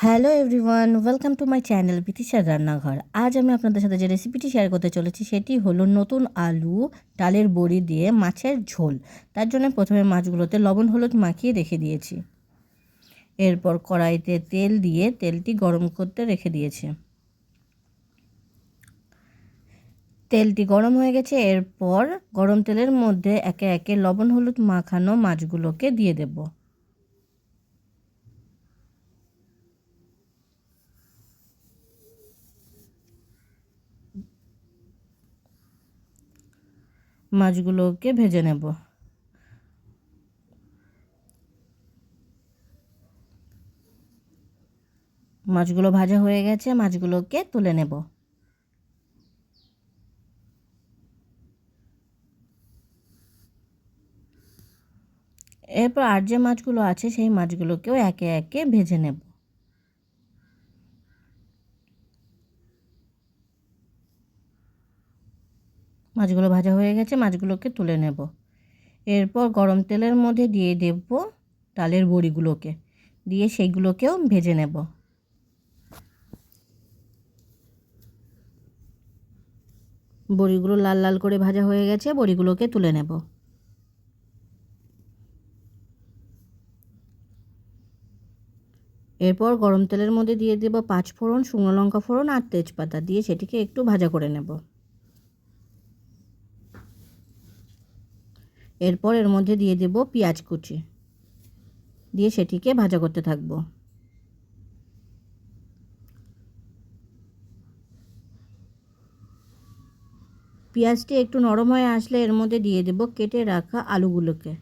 Hello everyone, welcome to my channel বিতিশার রান্নাঘর। আজ আমি আপনাদের সাথে যে রেসিপিটি শেয়ার করতে চলেছি সেটি হলো নতুন আলু ডালের বড়ি দিয়ে মাছের ঝোল। তার জন্য প্রথমে মাছগুলোতে লবণ হলুদ মাখিয়ে রেখে দিয়েছি। এরপর কড়াইতে তেল দিয়ে তেলটি গরম করতে রেখে দিয়েছি। তেলটি গরম হয়ে গেছে। এরপর গরম তেলের মধ্যে একে একে লবণ হলুদ মাখানো মাছগুলোকে দিয়ে দেব। মাছগুলোকে ভেজে নেব। মাছগুলো ভাজা হয়ে গেছে, মাছগুলোকে তুলে নেব। এরপর আর যে মাছগুলো আছে সেই মাছগুলোকেও একে একে ভেজে নেব। মাছগুলো ভাজা হয়ে গেছে, মাছগুলোকে তুলে নেব। এরপর গরম তেলের মধ্যে দিয়ে দেব ডালের বড়িগুলোকে, দিয়ে সেইগুলোকেও ভেজে নেব। বড়িগুলো লাল লাল করে ভাজা হয়ে গেছে, বড়িগুলোকে তুলে নেব। এরপর গরম তেলের মধ্যে দিয়ে দেব 5 ফোড়ন, শুকনো লঙ্কা ফোড়ন আর তেজপাতা, দিয়ে সেটিকে একটু ভাজা করে নেব। এরপর এর মধ্যে দিয়ে দেব পেঁয়াজ কুচি, দিয়ে সেটিকে ভাজা করতে থাকবো। পেঁয়াজটি একটু নরম হয়ে আসলে এর মধ্যে দিয়ে দেব কেটে রাখা আলুগুলোকে।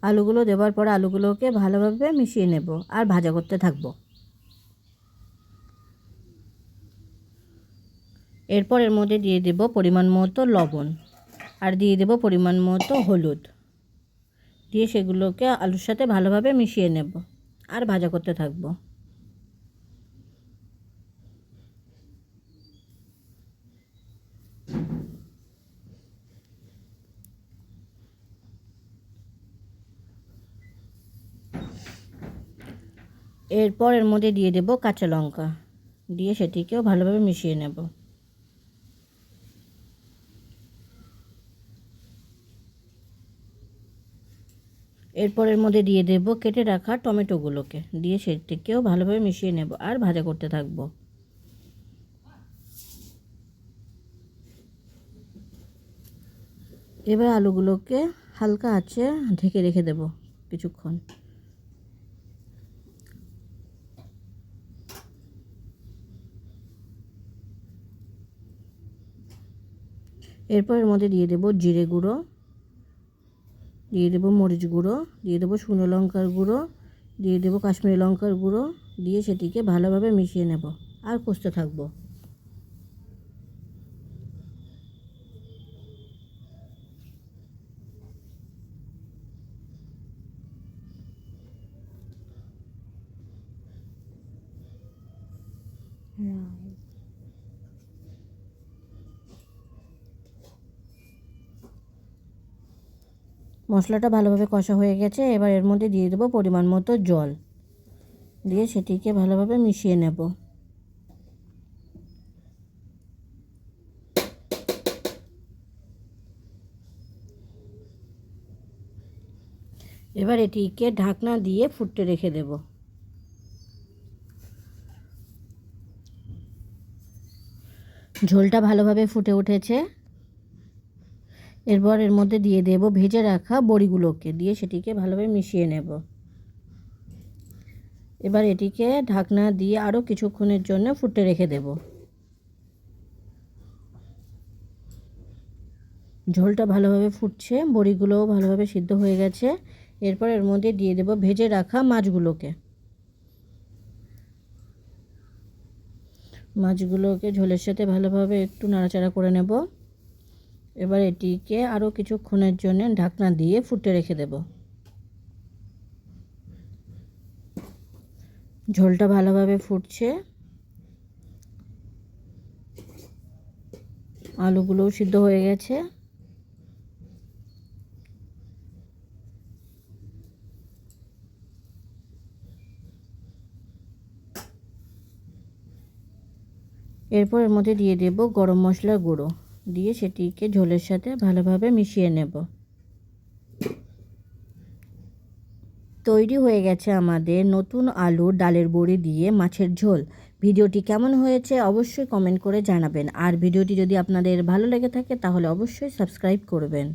আলুগুলো দেওয়ার পর আলুগুলোকে ভালোভাবে মিশিয়ে নেব আর ভাজা করতে থাকব। এরপর এর মধ্যে দিয়ে দেব পরিমাণ মতো লবণ আর দিয়ে দেব পরিমাণ মতো হলুদ, দিয়ে সেগুলোকে আলুর সাথে ভালোভাবে মিশিয়ে নেব আর ভাজা করতে থাকব। এরপর এর মধ্যে দিয়ে দেব কাঁচা লঙ্কা, দিয়ে সেটিকেও ভালোভাবে মিশিয়ে নেব। এরপর এর মধ্যে দিয়ে দেব কেটে রাখা টমেটোগুলোকে, দিয়ে সেটিকেও ভালোভাবে মিশিয়ে নেব আর ভাজা করতে থাকব। এবার আলুগুলোকে হালকা আঁচে ঢেকে রেখে দেব কিছুক্ষণ। এরপর এর মধ্যে দিয়ে দেব জিরে গুঁড়ো, দিয়ে দেব মরিচ গুঁড়ো, দিয়ে দেব শুকনো লঙ্কার গুঁড়ো, দিয়ে দেব কাশ্মীরি লঙ্কার গুঁড়ো, দিয়ে সেটিকে ভালোভাবে মিশিয়ে নেব আর কষতে থাকবো। মশলাটা ভালোভাবে কষা হয়ে গেছে। এবার এর মধ্যে দিয়ে দেব পরিমাণ মতো জল, দিয়ে সেটিকে ভালোভাবে মিশিয়ে নেব। এবার এটিকে ঢাকনা দিয়ে ফুটতে রেখে দেব। ঝোলটা ভালোভাবে ফুটে উঠেছে। এরপর এর মধ্যে দিয়ে দেব ভেজে রাখা বড়িগুলোকে, দিয়ে সেটিকে ভালোভাবে মিশিয়ে নেব। এবার এটিকে ঢাকনা দিয়ে আরও কিছুক্ষণের জন্য ফুটতে রেখে দেব। ঝোলটা ভালোভাবে ফুটছে, বড়িগুলোও ভালোভাবে সিদ্ধ হয়ে গেছে। এরপর এর মধ্যে দিয়ে দেব ভেজে রাখা মাছগুলোকে। মাছগুলোকে ঝোলের সাথে ভালোভাবে একটু নাড়াচাড়া করে নেব। এবার এটিকে আরও কিছুক্ষণের জন্য ঢাকনা দিয়ে ফুটতে রেখে দেব। ঝোলটা ভালোভাবে ফুটছে, আলুগুলোও সিদ্ধ হয়ে গেছে। এরপর এর মধ্যে দিয়ে দেব গরম মশলার গুঁড়ো, দিয়ে সেটিকে ঝোলের সাথে ভালোভাবে মিশিয়ে নেব। তৈরি হয়ে গেছে আমাদের নতুন আলুর ডালের বড়ি দিয়ে মাছের ঝোল। ভিডিওটি কেমন হয়েছে অবশ্যই কমেন্ট করে জানাবেন। আর ভিডিওটি যদি আপনাদের ভালো লেগে থাকে তাহলে অবশ্যই সাবস্ক্রাইব করবেন।